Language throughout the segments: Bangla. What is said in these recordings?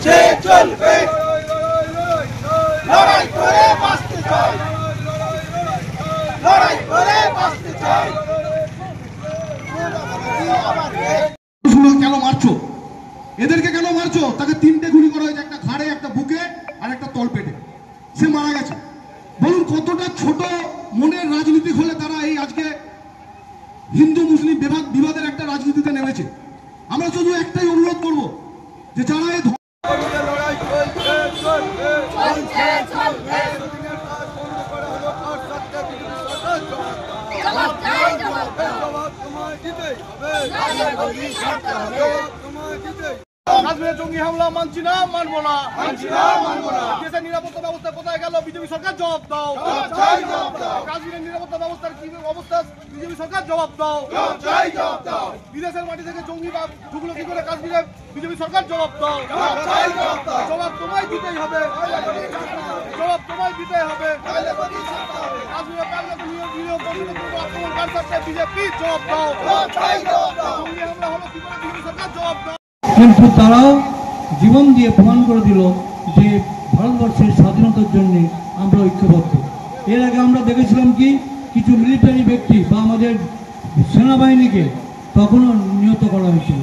চলবে লড়াই করে বাঁচতে চাই, লড়াই করে বাঁচতে চাই। কেন মারছো এদেরকে, কেন মারছো? তাকে 3টে গুলি করা হয়েছে, একটা ঘাড়ে, একটা বুকে আর একটা তলপেটে। সে মারা গেছে। বলুন কতটা ছোট মনের রাজনীতি হলে তারা এই আজকে হিন্দু মুসলিম বিবাদের একটা রাজনীতিতে নেমেছে। আমরা শুধু একটাই অনুরোধ করব যে যারা এই কাশ্মীরে জঙ্গি হামলা মানছি না, মানবো না, দেশের নিরাপত্তা ব্যবস্থা কোথায় গেল? বিজেপি সরকার জবাব দাও। কাশ্মীরের নিরাপত্তা ব্যবস্থার কি অবস্থা? বিজেপি সরকার জবাব দাও। বিদেশের মাটি থেকে জঙ্গি ঢুকলো কি করে কাশ্মীরে? বিজেপি সরকার জবাব দাও। জবাব তোমায় দিতেই হবে, জবাব তোমায় দিতেই হবে। কাশ্মীরে আক্রমণকারী বিজেপি জবাব দাও। জঙ্গি হামলা হলো কি করে? বিজেপি সরকার জবাব দাও। কিন্তু তারাও জীবন দিয়ে প্রমাণ করে দিল যে ভারতবর্ষের স্বাধীনতার জন্য আমরা ঐক্যবদ্ধ। এর আগে আমরা দেখেছিলাম কি কিছু মিলিটারি ব্যক্তি বা আমাদের সেনাবাহিনীকে তখনও নিহত করা হয়েছিল,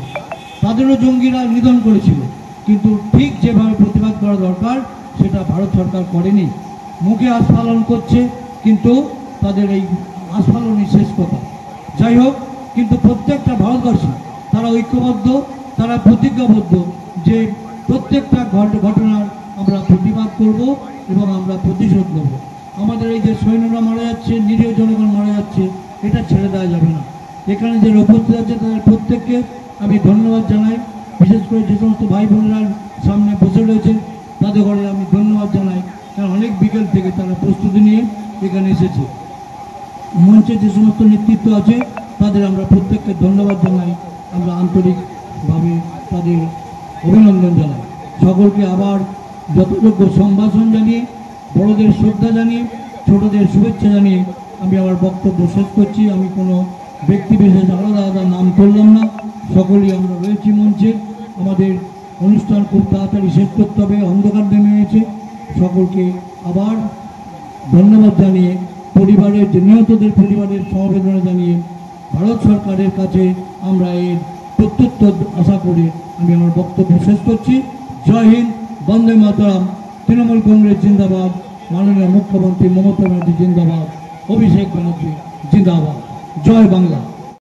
তাদেরও জঙ্গিরা নিধন করেছিল। কিন্তু ঠিক যেভাবে প্রতিবাদ করা দরকার সেটা ভারত সরকার করেনি। মুখে আস্ফালন করছে, কিন্তু তাদের এই আস্ফালনই শেষ কথা। যাই হোক, কিন্তু প্রত্যেকটা ভারতবর্ষী তারা ঐক্যবদ্ধ, তারা প্রতিজ্ঞাবদ্ধ যে প্রত্যেকটা ঘটনার আমরা প্রতিবাদ করব এবং আমরা প্রতিশোধ নেব। আমাদের এই যে সৈন্যরা মারা যাচ্ছে, নিরীহ জনগণ মারা যাচ্ছে, এটা ছেড়ে দেওয়া যাবে না। এখানে যে উপস্থিত আছে তাদের প্রত্যেককে আমি ধন্যবাদ জানাই। বিশেষ করে যে সমস্ত ভাই বোনেরা সামনে বসে রয়েছে তাদের ঘরে আমি ধন্যবাদ জানাই, কারণ অনেক বিকেল থেকে তারা প্রস্তুতি নিয়ে এখানে এসেছে। মঞ্চে যে সমস্ত নেতৃত্ব আছে তাদের আমরা প্রত্যেককে ধন্যবাদ জানাই, আমরা আন্তরিকভাবে তাদের অভিনন্দন জানাই। সকলকে আবার যথাযোগ্য সম্ভাষণ জানিয়ে, বড়দের শ্রদ্ধা জানিয়ে, ছোটদের শুভেচ্ছা জানিয়ে আমি আমার বক্তব্য শেষ করছি। আমি কোনো ব্যক্তি বিশেষ আলাদা আলাদা নাম করলাম না, সকলেই আমরা রয়েছি মঞ্চে। আমাদের অনুষ্ঠান খুব তাড়াতাড়ি শেষ করতে হবে, অন্ধকার নেমে এসেছে। সকলকে আবার ধন্যবাদ জানিয়ে, পরিবারের যে নিহতদের পরিবারের সমবেদনা জানিয়ে ভারত সরকারের কাছে আমরা এর প্রত্যুত্তর আশা করে আমি আমার বক্তব্য শেষ করছি। জয় হিন্দ, বন্দে মাতরম, তৃণমূল কংগ্রেস জিন্দাবাদ, মাননীয় মুখ্যমন্ত্রী মমতা ব্যানার্জি জিন্দাবাদ, অভিষেক ব্যানার্জি জিন্দাবাদ, জয় বাংলা।